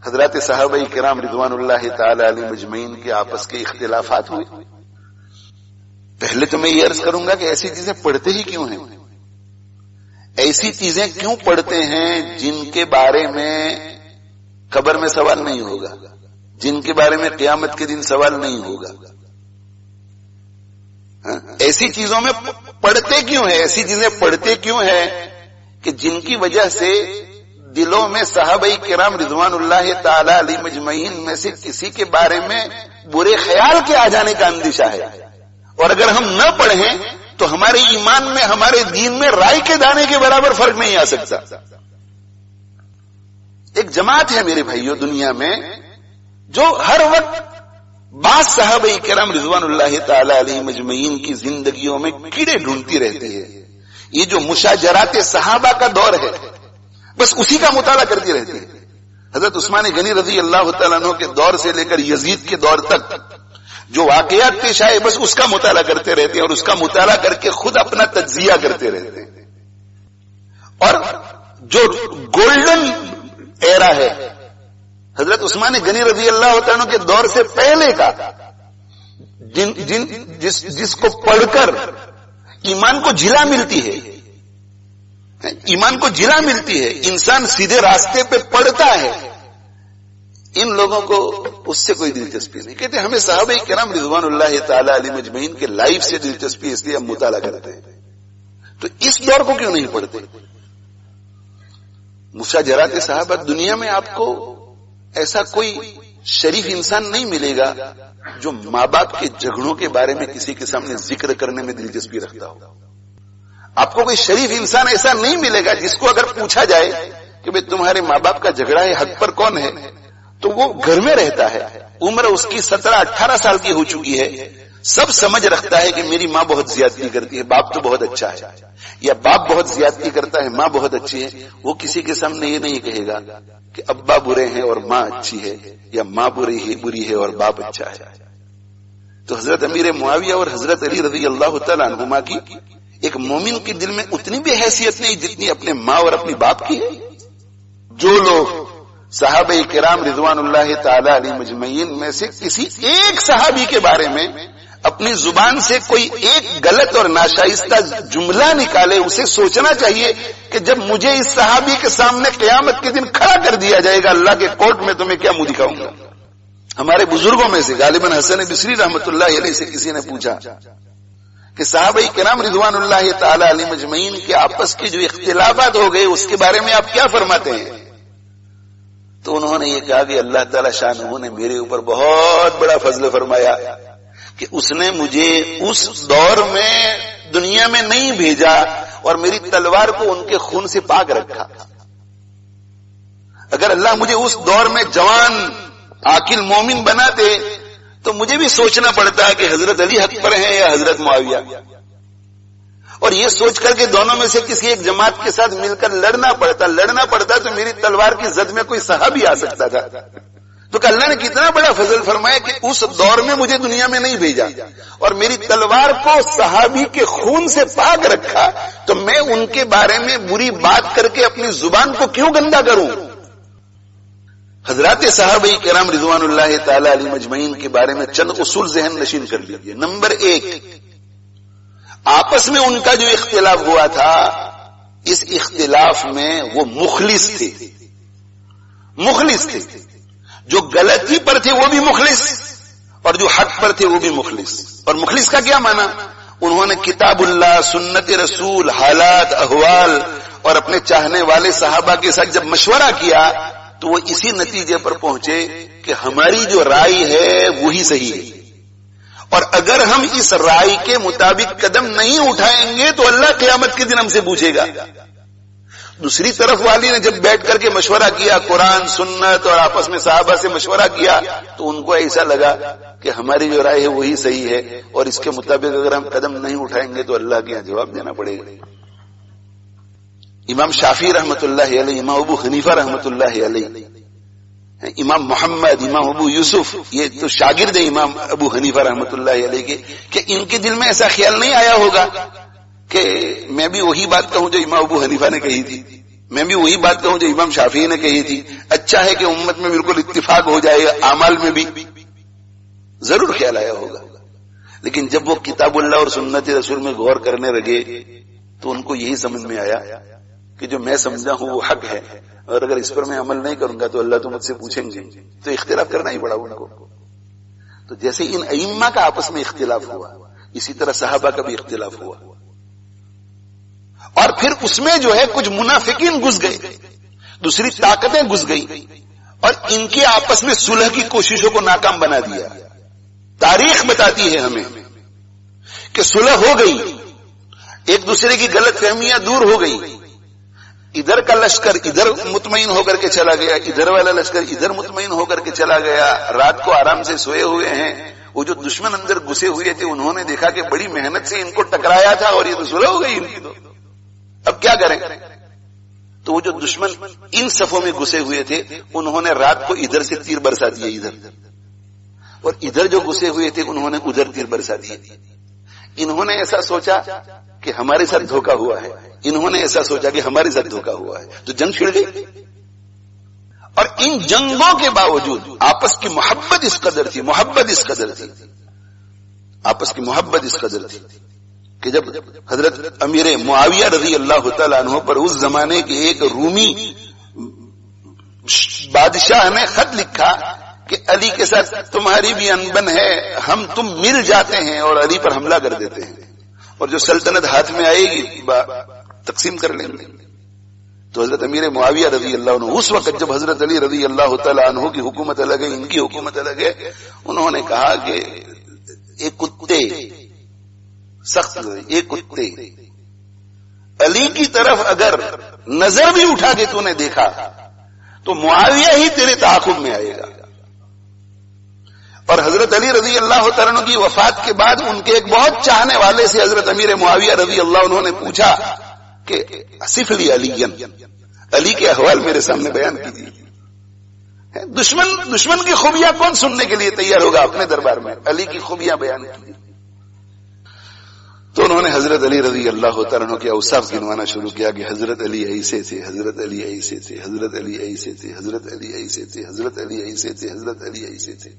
حضرات صحابہ کرام رضوان اللہ تعالی علیہ مجمعین کے آپس کے اختلافات ہوئے. پہلے تو میں یہ عرض کروں گا کہ ایسی چیزیں پڑھتے ہی کیوں ہیں؟ ایسی چیزیں کیوں پڑھتے ہیں جن کے بارے میں قبر میں سوال نہیں ہوگا، جن کے بارے میں قیامت کے دن سوال نہیں ہوگا؟ ایسی چیزوں میں پڑھتے کیوں ہیں؟ ایسی چیزیں پڑھتے کیوں ہیں کہ جن کی وجہ سے دلوں میں صحابہ کرام رضوان اللہ تعالی علیہ مجمعین میں سے کسی کے بارے میں برے خیال کے آ جانے کا اندیشہ ہے. اور اگر ہم نہ پڑھیں تو ہمارے ایمان میں، ہمارے دین میں رائی کے دانے کے برابر فرق نہیں آ سکتا. ایک جماعت ہے میرے بھائیوں دنیا میں جو ہر وقت بعض صحابہ کرام رضوان اللہ تعالی علیہ مجمعین کی زندگیوں میں کیڑے ڈھونڈتی رہتی ہے. یہ جو مشاجرات صحابہ کا دور ہے بس اسی کا مطالعہ کرتی رہتی ہے. حضرت عثمان غنی رضی اللہ تعالیٰ عنہ کے دور سے لے کر یزید کے دور تک جو واقعات پیش آئے بس اس کا مطالعہ کرتے رہتے ہیں اور اس کا مطالعہ کر کے خود اپنا تجزیہ کرتے رہتے ہیں. اور جو گولڈن ایرا ہے حضرت عثمان غنی رضی اللہ تعالیٰ عنہ کے دور سے پہلے کا، جس کو پڑھ کر ایمان کو جھلا ملتی ہے، ایمان کو جھلا ملتی ہے، انسان سیدھے راستے پہ پڑتا ہے، ان لوگوں کو اس سے کوئی دلچسپی نہیں. کہتے ہمیں صحابہ کرام رضوان اللہ تعالی علیہ مجمعین کے لائف سے دلچسپی، اس لیے ہم مطالعہ کرتے ہیں. تو اس دور کو کیوں نہیں پڑھتے؟ مشاجرات صحابہ، دنیا میں آپ کو ایسا کوئی شریف انسان نہیں ملے گا جو ماں باپ کے جھگڑوں کے بارے میں کسی کے سامنے ذکر کرنے میں دلچسپی رکھتا ہو. آپ کو کوئی شریف انسان ایسا نہیں ملے گا جس کو اگر پوچھا جائے کہ بھئی تمہارے ماں باپ کا جھگڑا ہے، حق پر کون ہے، تو وہ گھر میں رہتا ہے، عمر اس کی 17-18 سال کی ہو چکی ہے، سب سمجھ رکھتا ہے کہ میری ماں بہت زیادتی کرتی ہے، باپ تو بہت اچھا ہے، یا باپ بہت زیادتی کرتا ہے، ماں بہت اچھی ہے. وہ کسی کے سامنے یہ نہیں کہے گا کہ ابا برے ہیں اور ماں اچھی ہے، یا ماں بری ہے اور باپ اچھا ہے. تو حضرت امیر معاویہ اور حضرت علی رضی اللہ تعالیٰ عنہما کی ایک مومن کے دل میں اتنی بھی حیثیت نہیں جتنی اپنے ماں اور اپنی باپ کی ہے. جو لوگ صحابہ کرام رضوان اللہ تعالی علیہ مجمعین میں سے کسی ایک صحابی کے بارے میں اپنی زبان سے کوئی ایک غلط اور ناشائستہ جملہ نکالے، اسے سوچنا چاہیے کہ جب مجھے اس صحابی کے سامنے قیامت کے دن کھڑا کر دیا جائے گا اللہ کے کورٹ میں، تو میں کیا منہ دکھاؤں گا. ہمارے بزرگوں میں سے غالباً حسن بصری رحمت اللہ علیہ سے کسی نے پوچھا کہ صحابہ کرام رضوان اللہ تعالی علیہ مجمعین کے آپس کے جو اختلافات ہو گئے اس کے بارے میں آپ کیا فرماتے ہیں؟ تو انہوں نے یہ کہا کہ اللہ تعالی شانہ نے میرے اوپر بہت بڑا فضل فرمایا کہ اس نے مجھے اس دور میں دنیا میں نہیں بھیجا اور میری تلوار کو ان کے خون سے پاک رکھا. اگر اللہ مجھے اس دور میں جوان عاقل مومن بناتے تو مجھے بھی سوچنا پڑتا ہے کہ حضرت علی حق پر ہیں یا حضرت معاویہ، اور یہ سوچ کر کے دونوں میں سے کسی ایک جماعت کے ساتھ مل کر لڑنا پڑتا تو میری تلوار کی زد میں کوئی صحابی آ سکتا تھا. تو کہ اللہ نے کتنا بڑا فضل فرمایا کہ اس دور میں مجھے دنیا میں نہیں بھیجا اور میری تلوار کو صحابی کے خون سے پاک رکھا، تو میں ان کے بارے میں بری بات کر کے اپنی زبان کو کیوں گندا کروں. حضرات صحابہ کرام رضوان اللہ تعالی علیہ مجمعین کے بارے میں چند اصول ذہن نشین کر لیجیے. نمبر 1، آپس میں ان کا جو اختلاف ہوا تھا اس اختلاف میں وہ مخلص تھے. جو غلطی پر تھے وہ بھی مخلص اور جو حق پر تھے وہ بھی مخلص. اور مخلص کا کیا معنی؟ انہوں نے کتاب اللہ، سنت رسول، حالات، احوال اور اپنے چاہنے والے صحابہ کے ساتھ جب مشورہ کیا تو وہ اسی نتیجے پر پہنچے کہ ہماری جو رائے ہے وہی صحیح ہے، اور اگر ہم اس رائے کے مطابق قدم نہیں اٹھائیں گے تو اللہ قیامت کے دن ہم سے پوچھے گا. دوسری طرف والی نے جب بیٹھ کر کے مشورہ کیا، قرآن سنت اور آپس میں صحابہ سے مشورہ کیا، تو ان کو ایسا لگا کہ ہماری جو رائے ہے وہی صحیح ہے اور اس کے مطابق اگر ہم قدم نہیں اٹھائیں گے تو اللہ کے یہاں جواب دینا پڑے گا. امام شافعی رحمت اللہ علیہ، امام ابو حنیفہ رحمت اللہ علیہ، امام محمد، امام ابو یوسف، یہ تو شاگرد ہیں امام ابو حنیفہ رحمت اللہ علیہ کے، کہ ان کے دل میں ایسا خیال نہیں آیا ہوگا کہ میں بھی وہی بات کہوں جو امام ابو حنیفہ نے کہی تھی. میں بھی وہی بات کہوں جو امام شافعی نے کہی تھی، اچھا ہے کہ امت میں بالکل اتفاق ہو جائے گا، اعمال میں بھی ضرور خیال آیا ہوگا، لیکن جب وہ کتاب اللہ اور سنت رسول میں غور کرنے لگے تو ان کو یہی سمجھ میں آیا کہ جو میں سمجھا ہوں وہ حق ہے، اور اگر اس پر میں عمل نہیں کروں گا تو اللہ تو مجھ سے پوچھیں گے، تو اختلاف کرنا ہی پڑا ان کو۔ تو جیسے ان ائمہ کا آپس میں اختلاف ہوا، اسی طرح صحابہ کا بھی اختلاف ہوا، اور پھر اس میں جو ہے کچھ منافقین گھس گئے، دوسری طاقتیں گھس گئی، اور ان کے آپس میں صلح کی کوششوں کو ناکام بنا دیا۔ تاریخ بتاتی ہے ہمیں کہ صلح ہو گئی، ایک دوسرے کی غلط فہمیاں دور ہو گئی، ادھر کا لشکر ادھر مطمئن ہو کر کے چلا گیا، ادھر والا لشکر ادھر مطمئن ہو کر کے چلا گیا، رات کو آرام سے سوئے ہوئے ہیں۔ وہ جو دشمن اندر گھسے ہوئے تھے انہوں نے دیکھا کہ بڑی محنت سے ان کو ٹکرایا تھا اور یہ تو صلح ہو گئی ان کی، تو اب کیا کریں؟ تو وہ جو دشمن ان صفوں میں گھسے ہوئے تھے انہوں نے رات کو ادھر سے تیر برسا دیے ادھر، اور ادھر جو گھسے ہوئے تھے انہوں نے ادھر تیر برسا دیے۔ انہوں نے ایسا سوچا کہ ہمارے ساتھ دھوکا ہوا ہے، انہوں نے ایسا سوچا کہ ہمارے ساتھ دھوکا ہوا ہے، تو جنگ چھڑ گئی۔ اور ان جنگوں کے باوجود آپس کی محبت اس قدر تھی، آپس کی محبت اس قدر تھی کہ جب حضرت امیر معاویہ رضی اللہ تعالیٰ عنہ پر اس زمانے کے ایک رومی بادشاہ نے خط لکھا کہ علی کے ساتھ تمہاری بھی انبن ہے، ہم تم مل جاتے ہیں اور علی پر حملہ کر دیتے ہیں، اور جو سلطنت ہاتھ میں آئے گی تقسیم کر لیں گے۔ تو حضرت امیر معاویہ رضی اللہ عنہ اس وقت جب حضرت علی رضی اللہ تعالیٰ عنہ کی حکومت الگ ہے، ان کی حکومت الگ ہے، انہوں نے کہا کہ ایک کتے سخت، ایک کتے علی کی طرف اگر نظر بھی اٹھا کے تو نے دیکھا تو معاویہ ہی تیرے تعاقب میں آئے گا۔ اور حضرت علی رضی اللہ تعالیٰ عنہ کی وفات کے بعد ان کے ایک بہت چاہنے والے سے حضرت امیر معاویہ رضی اللہ عنہ نے پوچھا کہ صف لی علی کے احوال میرے سامنے بیان کیجیے۔ دشمن کی خوبیاں کون سننے کے لیے تیار ہوگا اپنے دربار میں؟ علی کی خوبیاں بیان کیجیے۔ تو انہوں نے حضرت علی رضی اللہ تعالیٰ عنہ کے اوصاف گنوانا شروع کیا کہ حضرت علی ایسے تھے، حضرت علی ایسے تھے، حضرت علی ایسے تھے، حضرت علی ایسے تھے، حضرت علی ایسے تھے، حضرت علی ایسے تھے۔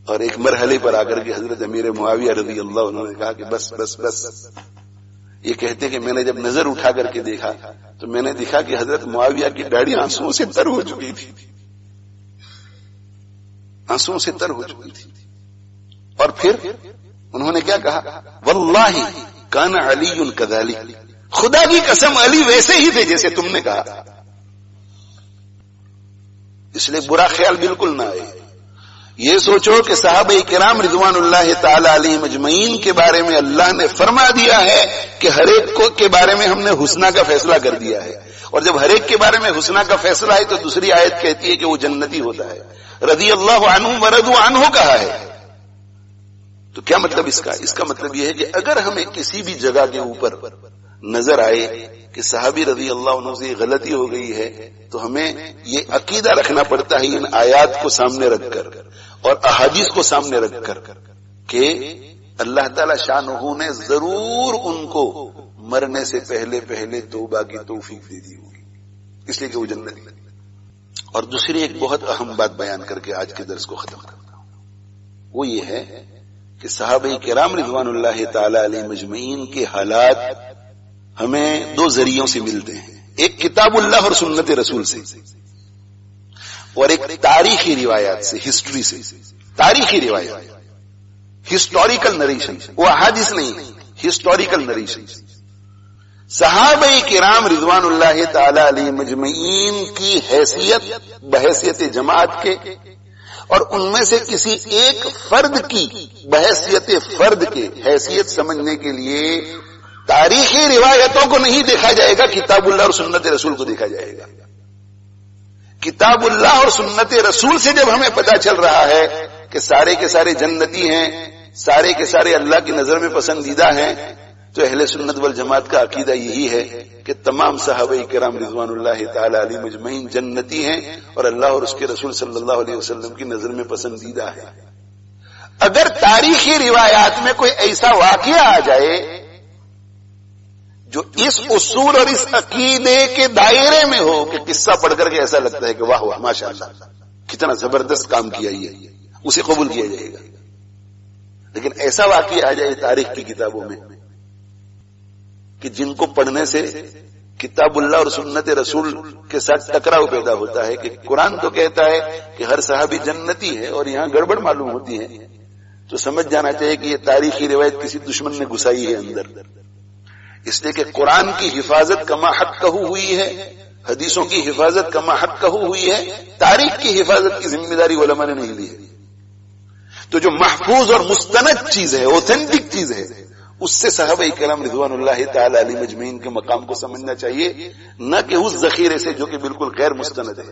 اور ایک مرحلے پر آ کر کے حضرت امیر معاویہ رضی اللہ عنہ نے کہا کہ بس بس بس۔ یہ کہتے کہ میں نے جب نظر اٹھا کر کے دیکھا تو میں نے دیکھا کہ حضرت معاویہ کی داڑھی آنسوؤں سے تر ہو چکی تھی، آنسوؤں سے تر ہو چکی تھی۔ اور پھر انہوں نے کیا کہا؟ واللہ کان علی کذالک، خدا کی قسم علی ویسے ہی تھے جیسے تم نے کہا، اس لیے برا خیال بالکل نہ آئے۔ یہ سوچو کہ صحابہ کرام رضوان اللہ تعالی علیہم اجمعین کے بارے میں اللہ نے فرما دیا ہے کہ ہر ایک کو کے بارے میں ہم نے حسنہ کا فیصلہ کر دیا ہے، اور جب ہر ایک کے بارے میں حسنہ کا فیصلہ ہے تو دوسری آیت کہتی ہے کہ وہ جنتی ہوتا ہے۔ رضی اللہ عنہم ورضوا عنہ کہا ہے، تو کیا مطلب اس کا؟ اس کا مطلب یہ ہے کہ اگر ہمیں کسی بھی جگہ کے اوپر نظر آئے کہ صحابی رضی اللہ عنہ سے غلطی ہو گئی ہے تو ہمیں یہ عقیدہ رکھنا پڑتا ہے ان آیات کو سامنے رکھ کر اور احادیث کو سامنے رکھ کر کہ اللہ تعالی شانہ نے ضرور ان کو مرنے سے پہلے توبہ کی توفیق دے دی ہوگی، اس لیے کہ وہ جنتی۔ اور دوسری ایک بہت اہم بات بیان کر کے آج کے درس کو ختم کرتا ہوں، وہ یہ ہے کہ صحابہ کرام رضوان اللہ تعالی علیہ مجمعین کے حالات ہمیں دو ذریعوں سے ملتے ہیں، ایک کتاب اللہ اور سنت رسول سے، اور ایک تاریخی روایات سے، ہسٹری سے۔ تاریخی روایات، ہسٹوریکل نریشن، وہ احادیث نہیں، ہسٹوریکل نریشن۔ صحابہ کرام رضوان اللہ تعالی علیہ مجمعین کی حیثیت بحیثیت جماعت کے، اور ان میں سے کسی ایک فرد کی بحیثیت فرد کے حیثیت سمجھنے کے لیے تاریخی روایتوں کو نہیں دیکھا جائے گا، کتاب اللہ اور سنت رسول کو دیکھا جائے گا۔ کتاب اللہ اور سنت رسول سے جب ہمیں پتہ چل رہا ہے کہ سارے کے سارے جنتی ہیں، سارے کے سارے اللہ کی نظر میں پسندیدہ ہیں، تو اہل سنت والجماعت کا عقیدہ یہی ہے کہ تمام صحابہ کرام رضوان اللہ تعالی علیہ مجمعین جنتی ہیں اور اللہ اور اس کے رسول صلی اللہ علیہ وسلم کی نظر میں پسندیدہ ہے۔ اگر تاریخی روایات میں کوئی ایسا واقعہ آ جائے جو اس اصول اور اس عقیدے کے دائرے میں ہو کہ قصہ پڑھ کر کے ایسا لگتا ہے کہ واہ واہ ماشاء اللہ کتنا زبردست کام کیا یہ، اسے قبول کیا جائے گا. لیکن ایسا واقعہ آ جائے تاریخ کی کتابوں میں کہ جن کو پڑھنے سے کتاب اللہ اور سنت رسول کے ساتھ ٹکراؤ پیدا ہوتا ہے، کہ قرآن تو کہتا ہے کہ ہر صحابی جنتی ہے اور یہاں گڑبڑ معلوم ہوتی ہے، تو سمجھ جانا چاہیے کہ یہ تاریخی روایت کسی دشمن نے گھسائی ہے اندر. اس لیے کہ قرآن کی حفاظت کما حق کہو ہوئی ہے، حدیثوں کی حفاظت کما حق کہو ہوئی ہے، تاریخ کی حفاظت کی ذمہ داری علماء نے نہیں لی ہے. تو جو محفوظ اور مستند چیز ہے، اوتھینٹک چیز ہے، اس سے صحابہ کرام رضوان اللہ تعالی علیہ مجمعین کے مقام کو سمجھنا چاہیے، نہ کہ اس ذخیرے سے جو کہ بالکل غیر مستند ہے.